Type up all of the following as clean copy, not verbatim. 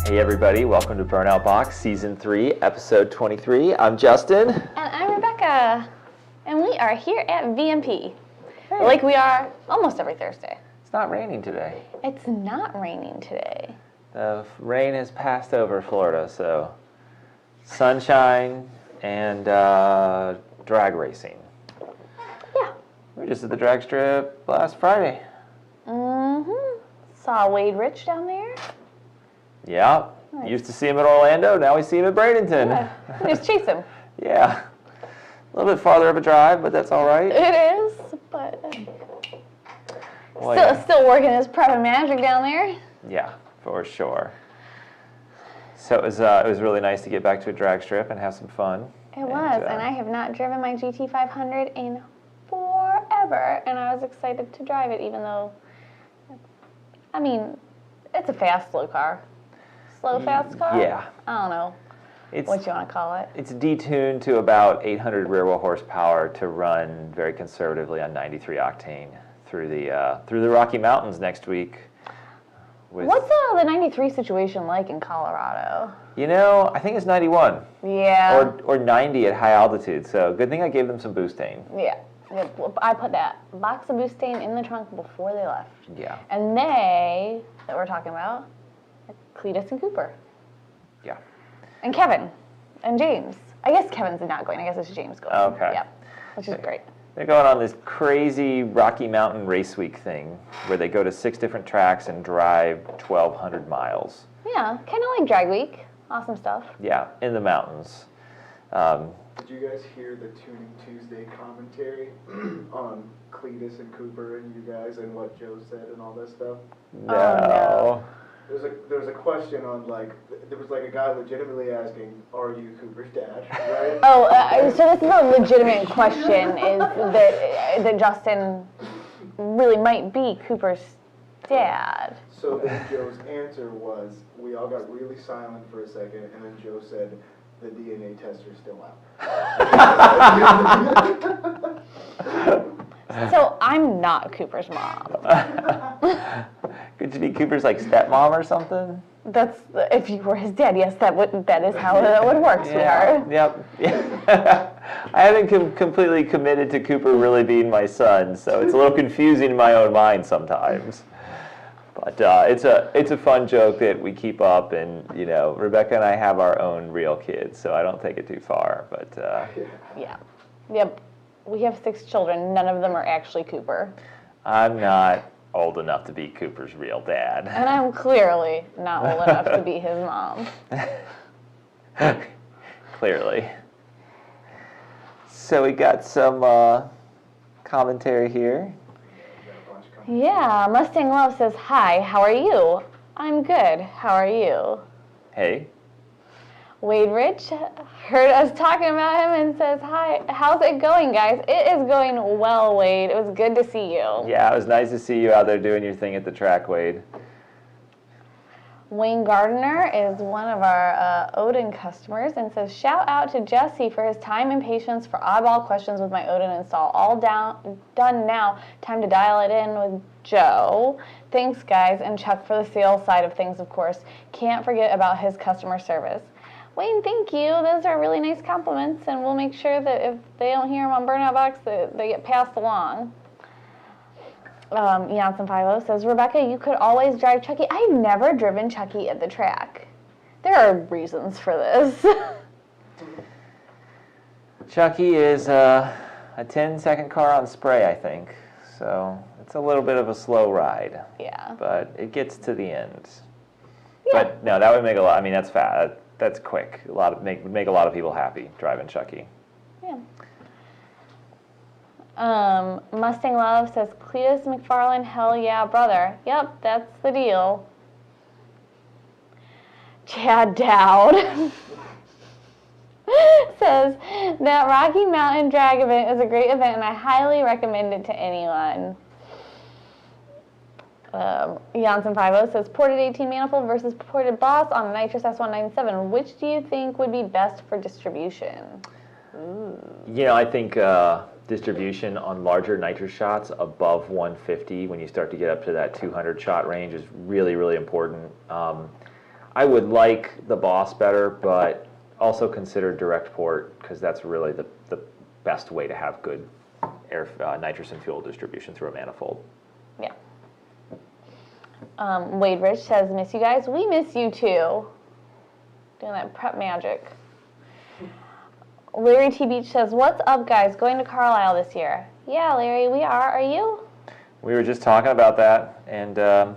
Hey everybody, welcome to Burnout Box, Season 3, Episode 23. I'm Justin. And I'm Rebecca. And we are here at VMP, Hey. like we are almost every Thursday. It's not raining today. It's not raining today. The rain has passed over Florida, so sunshine and drag racing. Yeah. We were just at the drag strip last Friday. Mm-hmm. Saw Wade Rich down there. Yeah. Nice. Used to see him at Orlando, now we see him at Bradenton. Yeah. Just chase him. Yeah. A little bit farther of a drive, but that's all right. It is, but Well, still working his prep and magic down there. Yeah, for sure. So it was really nice to get back to a drag strip and have some fun. It was, and I have not driven my GT500 in forever, and I was excited to drive it, even though, I mean, it's a fast, slow car. Slow, fast car? Yeah. I don't know what you want to call it. It's detuned to about 800 rear wheel horsepower to run very conservatively on 93 octane through the Rocky Mountains next week. What's the 93 situation like in Colorado? You know, I think it's 91. Yeah. Or 90 at high altitude. So good thing I gave them some boostane. Yeah. I put that box of boostane in the trunk before they left. Yeah. And they, that we're talking about, are Cletus and Cooper. Yeah. And Kevin. And James. I guess Kevin's not going. I guess it's James going. Okay. Yeah. Which is great. They're going on this crazy Rocky Mountain Race Week thing where they go to 6 different tracks and drive 1,200 miles. Yeah. Kind of like Drag Week. Awesome stuff. Yeah, in the mountains. Did you guys hear the Tuning Tuesday commentary on Cletus and Cooper and you guys and what Joe said and all that stuff? No. Oh, no. There was a question on, like, there was like a guy legitimately asking, are you Cooper's dad, right? Oh, so this is a legitimate question, is that Justin really might be Cooper's dad. So then Joe's answer was, we all got really silent for a second, and then Joe said, the DNA tester's still out. So I'm not Cooper's mom. Could you be Cooper's like stepmom or something? That's if you were his dad. Yes, that is how that would work, sweetheart. Yep. I haven't completely committed to Cooper really being my son, so it's a little confusing in my own mind sometimes. But it's a fun joke that we keep up, and you know, Rebecca and I have our own real kids, so I don't take it too far. But Yeah. Yep. We have 6 children. None of them are actually Cooper. I'm not old enough to be Cooper's real dad. And I'm clearly not old enough to be his mom. Clearly. So we got some commentary here. Yeah, Mustang Love says, hi, how are you? I'm good. How are you? Hey. Wade Rich heard us talking about him and says, hi, how's it going, guys? It is going well, Wade. It was good to see you. Yeah, it was nice to see you out there doing your thing at the track, Wade. Wayne Gardner is one of our Odin customers and says, shout out to Jesse for his time and patience for oddball questions with my Odin install. All done now. Time to dial it in with Joe. Thanks, guys. And Chuck for the sales side of things, of course. Can't forget about his customer service. Wayne, thank you. Those are really nice compliments, and we'll make sure that if they don't hear them on Burnout Box, that they get passed along. Jansen50 says, Rebecca, you could always drive Chucky. I've never driven Chucky at the track. There are reasons for this. Chucky is a 10-second car on spray, I think. So it's a little bit of a slow ride. Yeah. But it gets to the end. Yeah. But no, that would make a lot. I mean, that's fast. That's quick. Make a lot of people happy driving Chucky. Yeah. Mustang Love says, Cletus McFarlane, hell yeah, brother. Yep, that's the deal. Chad Dowd says, that Rocky Mountain Drag event is a great event, and I highly recommend it to anyone. Jansen50 says, ported 18 manifold versus ported Boss on a Nitrous S197. Which do you think would be best for distribution? Ooh. You know, I think distribution on larger nitrous shots above 150 when you start to get up to that 200 shot range is really, really important. I would like the Boss better, but also consider direct port because that's really the best way to have good nitrous and fuel distribution through a manifold. Yeah. Wade Rich says, miss you guys. We miss you too. Doing that prep magic. Larry T. Beach says, what's up, guys? Going to Carlisle this year. Yeah, Larry, we are. Are you? We were just talking about that, and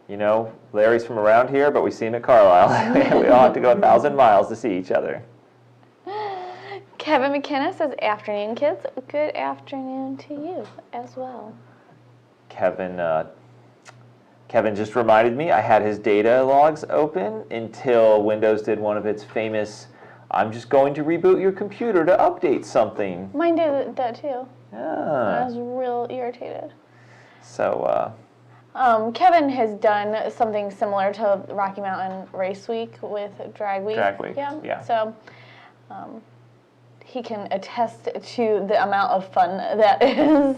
you know, Larry's from around here, but we see him at Carlisle. We all have to go 1,000 miles to see each other. Kevin McKenna says, afternoon, kids. Good afternoon to you as well. Kevin just reminded me I had his data logs open until Windows did one of its famous, I'm just going to reboot your computer to update something. Mine did that too. Yeah. I was real irritated. So, Kevin has done something similar to Rocky Mountain Race Week with Drag Week. Drag Week, yeah. So he can attest to the amount of fun that is.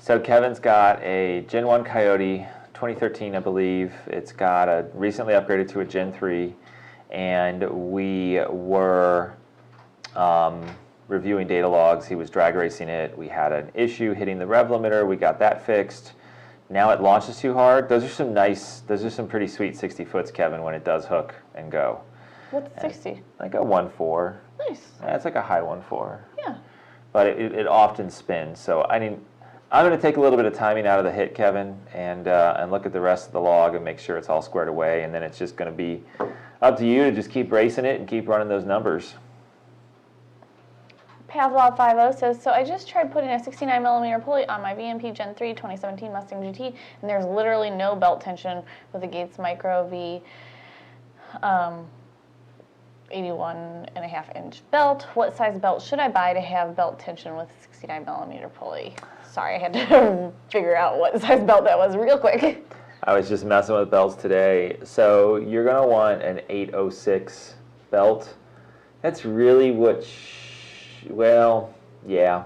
So Kevin's got a Gen 1 Coyote, 2013, I believe. It's got a recently upgraded to a Gen 3, and we were reviewing data logs. He was drag racing it. We had an issue hitting the rev limiter. We got that fixed. Now it launches too hard. Those are some pretty sweet 60 foots, Kevin, when it does hook and go. What's 60? Like a 1.4. Nice. Yeah, it's like a high 1.4. Yeah. But it often spins. So I mean, I'm going to take a little bit of timing out of the hit, Kevin, and look at the rest of the log and make sure it's all squared away. And then it's just going to be up to you to just keep racing it and keep running those numbers. Pavlov50 says, so I just tried putting a 69mm pulley on my VMP Gen 3 2017 Mustang GT, and there's literally no belt tension with the Gates Micro V 81.5-inch belt. What size belt should I buy to have belt tension with 69mm pulley? Sorry, I had to figure out what size belt that was real quick. I was just messing with belts today. So you're going to want an 806 belt. That's really what... Well, yeah.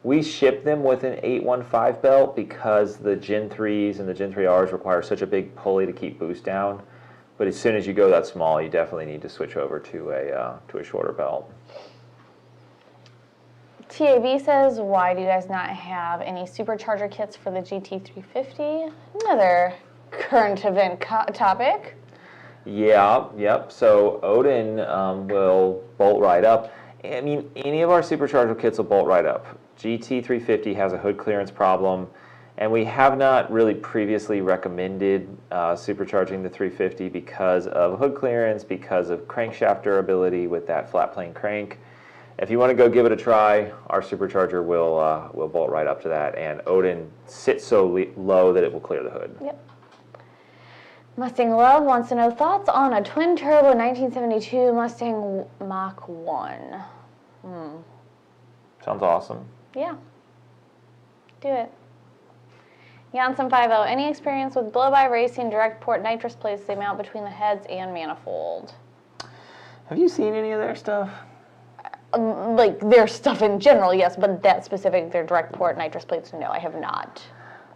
We ship them with an 815 belt because the Gen 3s and the Gen 3Rs require such a big pulley to keep boost down. But as soon as you go that small, you definitely need to switch over to a shorter belt. TAV says, why do you guys not have any supercharger kits for the GT350? Another current event topic. Yeah, yep. So Odin will bolt right up. I mean, any of our supercharger kits will bolt right up. GT350 has a hood clearance problem, and we have not really previously recommended supercharging the 350 because of hood clearance, because of crankshaft durability with that flat plane crank. If you want to go give it a try, our supercharger will bolt right up to that, and Odin sits so low that it will clear the hood. Yep. Mustang Love wants to know thoughts on a twin-turbo 1972 Mustang Mach 1. Sounds awesome. Yeah. Do it. Janssen50, any experience with blow-by racing direct port nitrous plates they mount between the heads and manifold? Have you seen any of their stuff? Like their stuff in general, yes, but that specific, their direct port nitrous plates, no, I have not.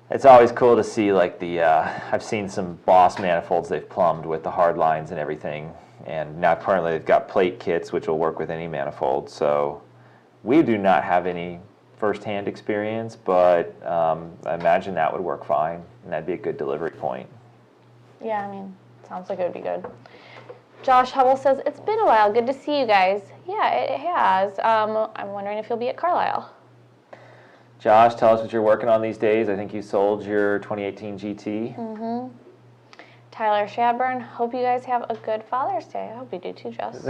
It's always cool to see, like, I've seen some Boss manifolds they've plumbed with the hard lines and everything, and now currently they've got plate kits which will work with any manifold, so we do not have any first-hand experience, but I imagine that would work fine, and that'd be a good delivery point. Yeah, I mean, sounds like it would be good. Josh Hubble says, it's been a while, good to see you guys. Yeah, it has. I'm wondering if you'll be at Carlisle. Josh, tell us what you're working on these days. I think you sold your 2018 GT. Mm-hmm. Tyler Shadburn, hope you guys have a good Father's Day. I hope you do too, Joss.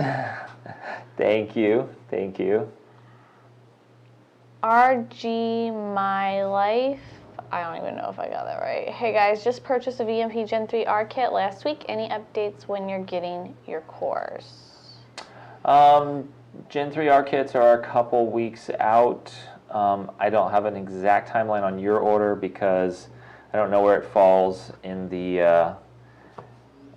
Thank you. Thank you. RG My Life. I don't even know if I got that right. Hey guys, just purchased a VMP Gen 3R kit last week. Any updates when you're getting your cores? Gen 3R kits are a couple weeks out. I don't have an exact timeline on your order because I don't know where it falls in the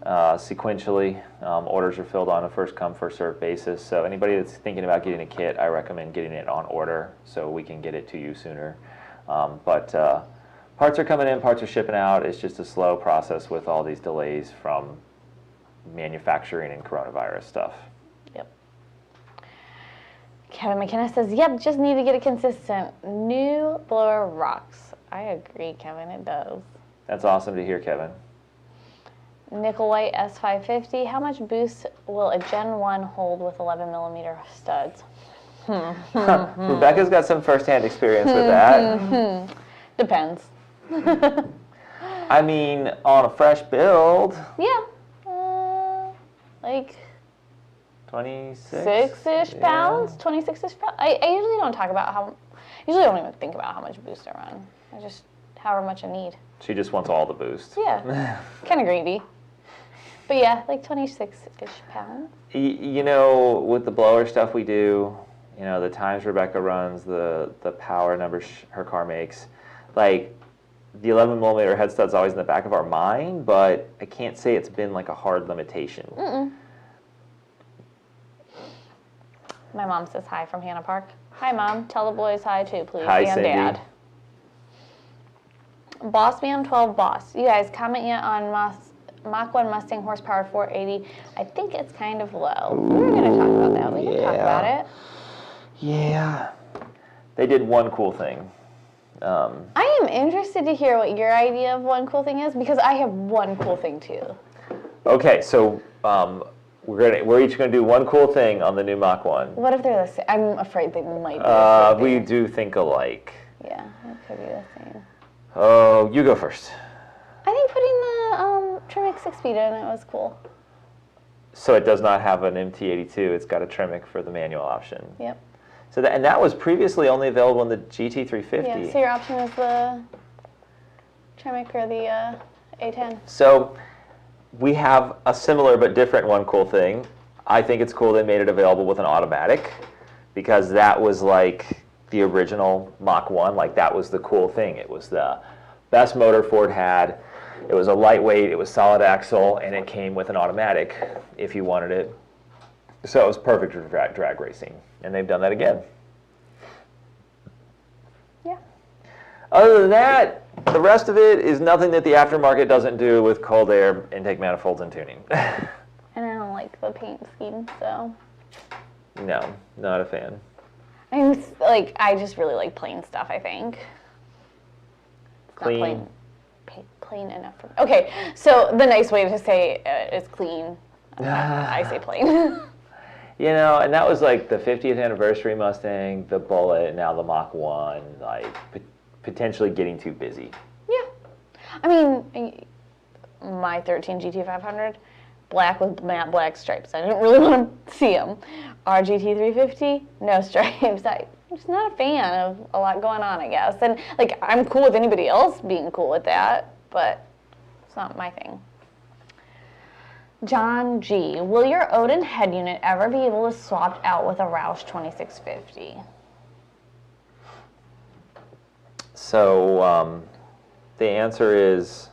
sequentially. Orders are filled on a first come, first served basis. So anybody that's thinking about getting a kit, I recommend getting it on order so we can get it to you sooner. But parts are coming in, parts are shipping out. It's just a slow process with all these delays from manufacturing and coronavirus stuff. Yep. Kevin McKenna says, yep, just need to get it consistent. New blower rocks. I agree, Kevin, it does. That's awesome to hear, Kevin. Nickel White S550. How much boost will a Gen 1 hold with 11 millimeter studs? Rebecca's got some first-hand experience with that. Depends. I mean, on a fresh build, Yeah. Like 26? 6-ish pounds, 26-ish pounds. I usually don't talk about usually don't even think about how much boost I run. I just, however much I need. She just wants all the boost. Yeah, kind of greedy. But yeah, like 26-ish pounds. You know, with the blower stuff we do, you know, the times Rebecca runs, the power numbers her car makes, like, the 11 millimeter head stud's always in the back of our mind, but I can't say it's been like a hard limitation. My mom says hi from Hannah Park. Hi, Mom. Tell the boys hi, too, please. Hi, and Cindy. Dad. Boss Man 12 Boss. You guys comment yet on Mach 1 Mustang horsepower 480? I think it's kind of low. We were going to talk about that. We can talk about it. Yeah. They did one cool thing. I am interested to hear what your idea of one cool thing is, because I have one cool thing, too. Okay, so we're each going to do one cool thing on the new Mach 1. What if they're the same? I'm afraid they might be the same. We do think alike. Yeah, it could be the same. Oh, you go first. I think putting the Tremec 6-speed in it was cool. So it does not have an MT82. It's got a Tremec for the manual option. Yep. So that was previously only available in the GT350. Yeah, so your option is the Tremec or the A10. So we have a similar but different one cool thing. I think it's cool they made it available with an automatic, because that was like the original Mach 1. Like, that was the cool thing. It was the best motor Ford had. It was a lightweight, it was solid axle, and it came with an automatic if you wanted it. So it was perfect for drag racing, and they've done that again. Yeah. Other than that, the rest of it is nothing that the aftermarket doesn't do with cold air intake manifolds and tuning. And I don't like the paint scheme, so. No, not a fan. I just really like plain stuff, I think. It's Clean. not plain enough for me. Okay, so the nice way to say is clean. I say plain. You know, and that was like the 50th anniversary Mustang, the Bullet, now the Mach 1, like potentially getting too busy. Yeah. I mean, my 13 GT500, black with matte black stripes. I didn't really want to see them. Our GT350, no stripes. I'm just not a fan of a lot going on, I guess. And, like, I'm cool with anybody else being cool with that, but it's not my thing. John G. Will your Odin head unit ever be able to swap out with a Roush 2650? So the answer is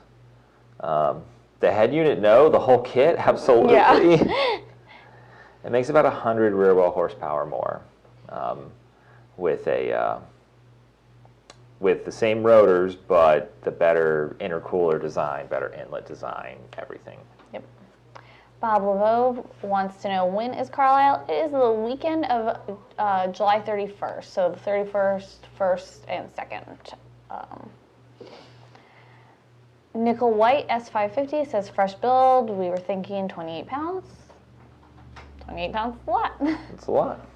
the head unit, no. The whole kit, absolutely. Yeah. It makes about 100 rear wheel horsepower more with the same rotors, but the better intercooler design, better inlet design, everything. Yep. Bob Laveau wants to know, when is Carlisle? It is the weekend of July 31st, so the 31st, 1st, and 2nd. Nickel White S550 says fresh build. We were thinking 28 pounds. 28 pounds is a lot. It's a lot.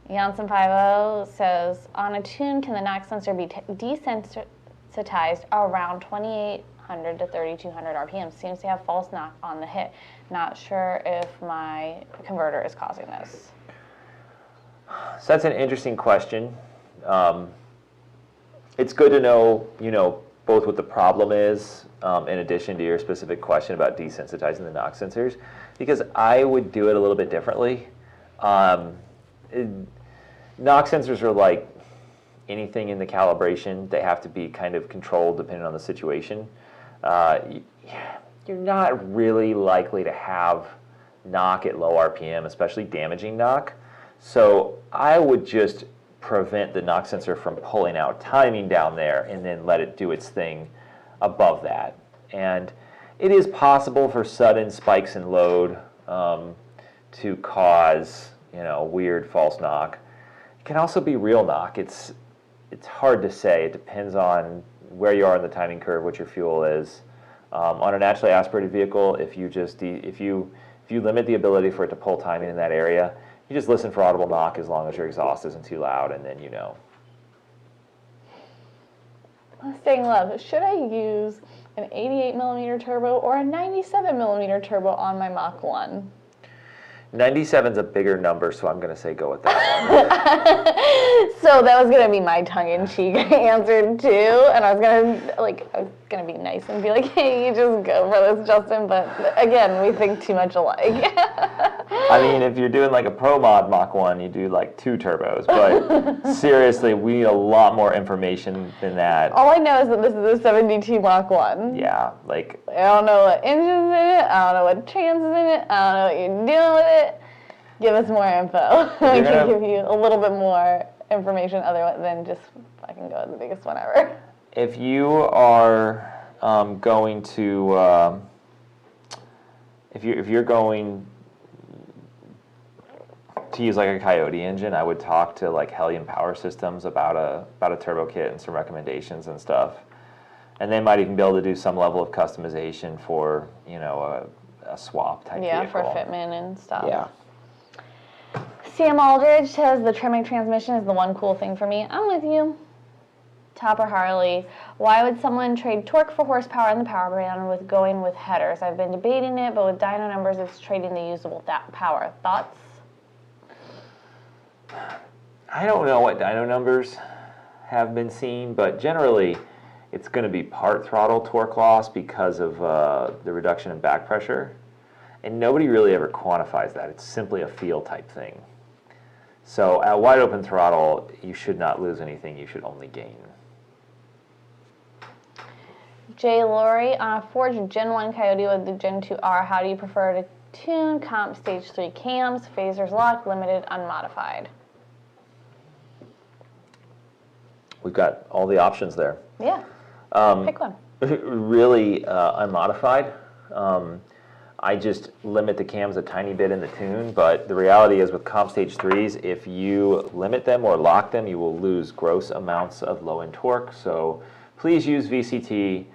Janssen 50 says, on a tune, can the knock sensor be desensitized around 2800 to 3200 RPM? Seems to have false knock on the hit. Not sure if my converter is causing this. So that's an interesting question. It's good to know, both what the problem is, in addition to your specific question about desensitizing the knock sensors, because I would do it a little bit differently. Knock sensors are like anything in the calibration. They have to be kind of controlled depending on the situation. You're not really likely to have knock at low RPM, especially damaging knock. So I would just prevent the knock sensor from pulling out timing down there and then let it do its thing above that. And it is possible for sudden spikes in load to cause, weird false knock. It can also be real knock. It's hard to say. It depends on where you are in the timing curve, what your fuel is. On a naturally aspirated vehicle, if you limit the ability for it to pull timing in that area, you just listen for audible knock as long as your exhaust isn't too loud, and then you know. Mustang Love, should I use an 88mm turbo or a 97mm turbo on my Mach 1? 97's a bigger number, so I'm going to say go with that one. So that was going to be my tongue-in-cheek answer too, and I was going to be nice and be like, hey, you just go for this, Justin, but again, we think too much alike. I mean, if you're doing like a Pro Mod Mach 1, you do like 2 turbos, but seriously, we need a lot more information than that. All I know is that this is a 72 Mach 1. Yeah, like... I don't know what engine's in it, I don't know what trans is in it, I don't know what you're doing with it. Give us more info. We can give you a little bit more information other than just fucking go with the biggest one ever. If you are going to... if you're going to use like a Coyote engine, I would talk to like Hellion Power Systems about a turbo kit and some recommendations and stuff. And they might even be able to do some level of customization for, a swap type vehicle. For fitment and stuff. Yeah. Sam Aldridge says the trimming transmission is the one cool thing for me. I'm with you. Topper Harley, why would someone trade torque for horsepower in the power band with going with headers? I've been debating it, but with dyno numbers, it's trading the usable power. Thoughts? I don't know what dyno numbers have been seen, but generally it's going to be part throttle torque loss because of the reduction in back pressure. And nobody really ever quantifies that. It's simply a feel type thing. So at wide open throttle, you should not lose anything. You should only gain. Jay Laurie, on a Forge Gen 1 Coyote with the Gen 2R, how do you prefer to tune? Comp stage 3 cams, phasers locked, limited, unmodified. We've got all the options there. Yeah, pick one. Really unmodified. I just limit the cams a tiny bit in the tune, but the reality is with comp stage 3s, if you limit them or lock them, you will lose gross amounts of low-end torque. So please use VCT.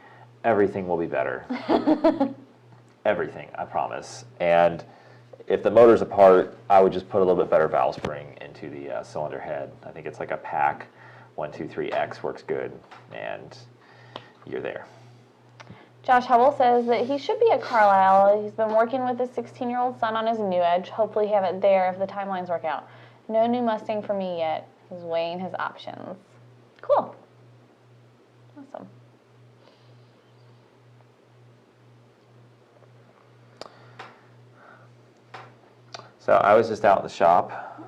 Everything will be better. Everything, I promise. And if the motor's apart, I would just put a little bit better valve spring into the cylinder head. I think it's like a pack 123X works good, and you're there. Josh Hubble says that he should be at Carlisle. He's been working with his 16-year-old son on his new Edge. Hopefully have it there if the timelines work out. No new Mustang for me yet. He's weighing his options. Cool. Awesome. So I was just out in the shop.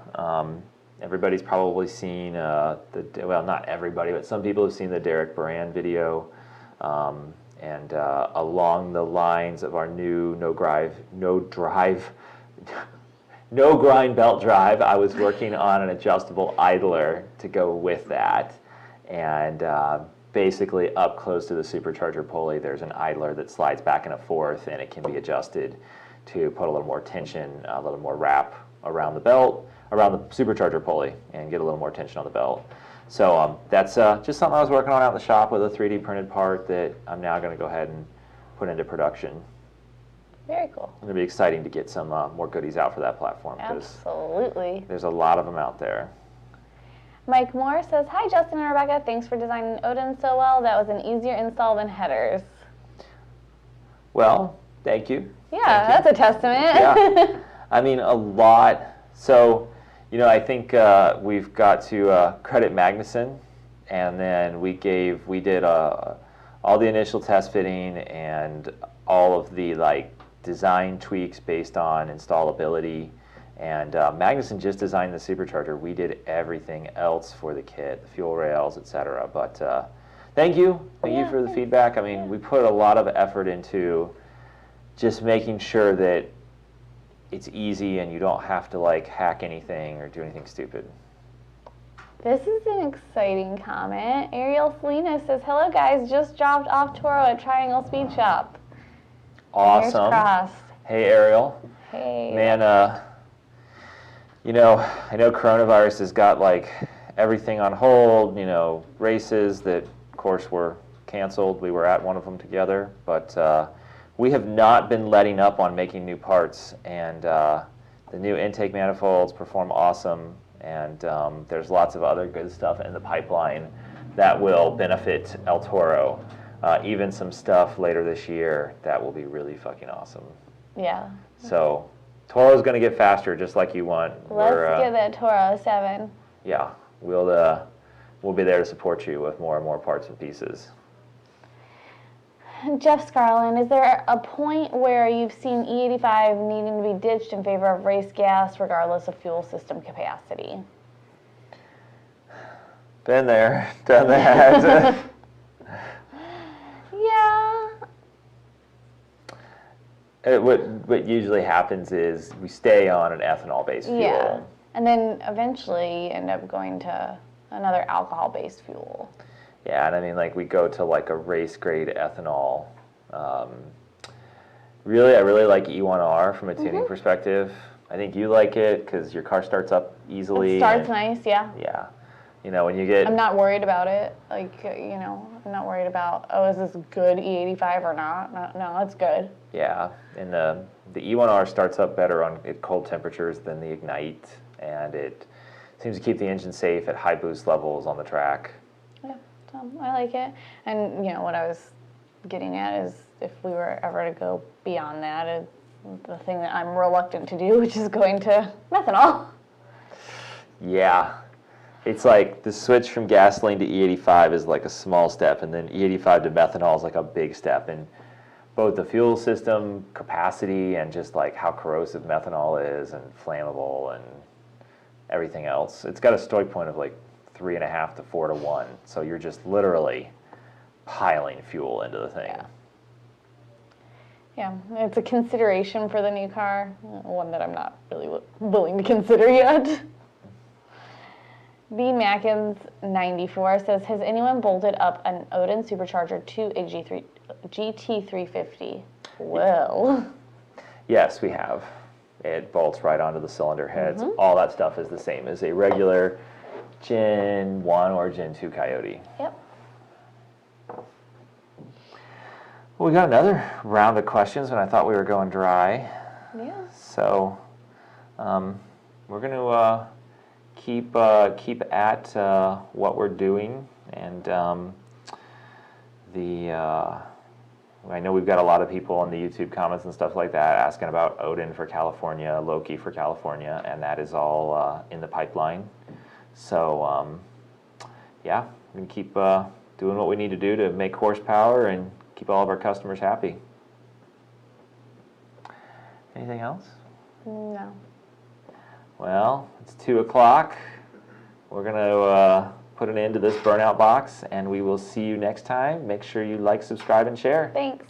Everybody's probably seen well, not everybody, but some people have seen the Derek Brand video. And along the lines of our new no grind belt drive, I was working on an adjustable idler to go with that. And basically up close to the supercharger pulley, there's an idler that slides back and forth, and it can be adjusted to put a little more tension, a little more wrap around the belt, around the supercharger pulley, and get a little more tension on the belt. So that's just something I was working on out in the shop with a 3D printed part that I'm now going to go ahead and put into production. Very cool. It'll be exciting to get some more goodies out for that platform. Absolutely. There's a lot of them out there. Mike Moore says, hi, Justin and Rebecca. Thanks for designing Odin so well. That was an easier install than headers. Well, thank you. Yeah, that's a testament. Yeah. I mean, a lot. So, I think we've got to credit Magnuson, and then we did all the initial test fitting and all of the design tweaks based on installability. And Magnuson just designed the supercharger. We did everything else for the kit, the fuel rails, etc. But thank you for the feedback. I mean, we put a lot of effort into just making sure that it's easy and you don't have to hack anything or do anything stupid. This is an exciting comment. Ariel Salinas says, hello guys, just dropped off Toro at Triangle Speed Shop. Fingers Awesome. crossed. Hey, Ariel. Hey. Man, you know, I know coronavirus has got like everything on hold, you know, races that, of course, were canceled. We were at one of them together, but we have not been letting up on making new parts, and the new intake manifolds perform awesome, and there's lots of other good stuff in the pipeline that will benefit El Toro. Even some stuff later this year that will be really fucking awesome. Yeah. So Toro's going to get faster just like you want. Let's get that Toro 7. Yeah, we'll be there to support you with more and more parts and pieces. Jeff Scarlin, is there a point where you've seen E85 needing to be ditched in favor of race gas regardless of fuel system capacity? Been there, done that. Yeah. What usually happens is we stay on an ethanol-based fuel. Yeah. And then eventually end up going to another alcohol-based fuel. Yeah, and I mean, like, we go to like a race-grade ethanol. Really, I really like E1R from a tuning perspective. I think you like it because your car starts up easily. It starts nice, yeah. Yeah. You know, when you get... I'm not worried about it. Like, you know, I'm not worried about, oh, is this good E85 or not? No, it's good. Yeah, and the E1R starts up better at cold temperatures than the Ignite, and it seems to keep the engine safe at high boost levels on the track. Yeah, so I like it. And, you know, what I was getting at is if we were ever to go beyond that, it's the thing that I'm reluctant to do, which is going to methanol. Yeah. It's like the switch from gasoline to E85 is like a small step, and then E85 to methanol is like a big step in both the fuel system capacity and just like how corrosive methanol is and flammable and everything else. It's got a stoic point of like 3.5 to 4 to 1, so you're just literally piling fuel into the thing. Yeah, it's a consideration for the new car, one that I'm not really willing to consider yet. B. Mackins 94 says, has anyone bolted up an Odin supercharger to a GT350? Well. Yes, we have. It bolts right onto the cylinder heads. All that stuff is the same as a regular Gen 1 or Gen 2 Coyote. Yep. Well, we got another round of questions when I thought we were going dry. Yeah. So we're going to keep at what we're doing, and I know we've got a lot of people in the YouTube comments and stuff like that asking about Odin for California, Loki for California, and that is all in the pipeline. So yeah, we can keep doing what we need to do to make horsepower and keep all of our customers happy. Anything else? No. Well, it's 2 o'clock. We're going to put an end to this Burnout Box, and we will see you next time. Make sure you like, subscribe, and share. Thanks.